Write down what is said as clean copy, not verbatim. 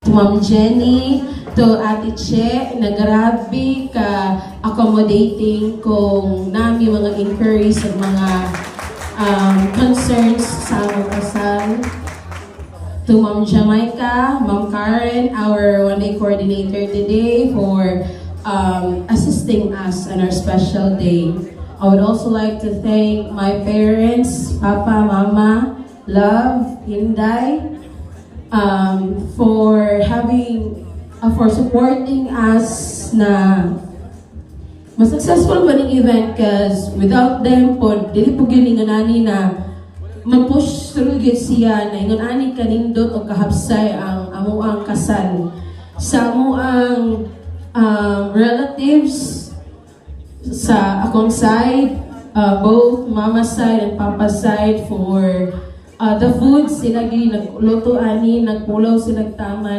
To Ma'am Jenny, to Ate Che, na grabe ka accommodating kung nami mga inquiries at mga concerns sa among kasal. To Ma'am Jamaica, Ma'am Karen, our one-day coordinator today for assisting us on our special day. I would also like to thank my parents, Papa, Mama, Love, Inday, for for supporting us na mas successful ba ng event because without them po, dili po gini nga nani na ma-push through gid siya na ingon ani kanindot o kahapsay ang amuang kasal sa amuang relatives sa akong side, both mama side and papa side for the food sila gini nagluto ani nagpulaw sila taman.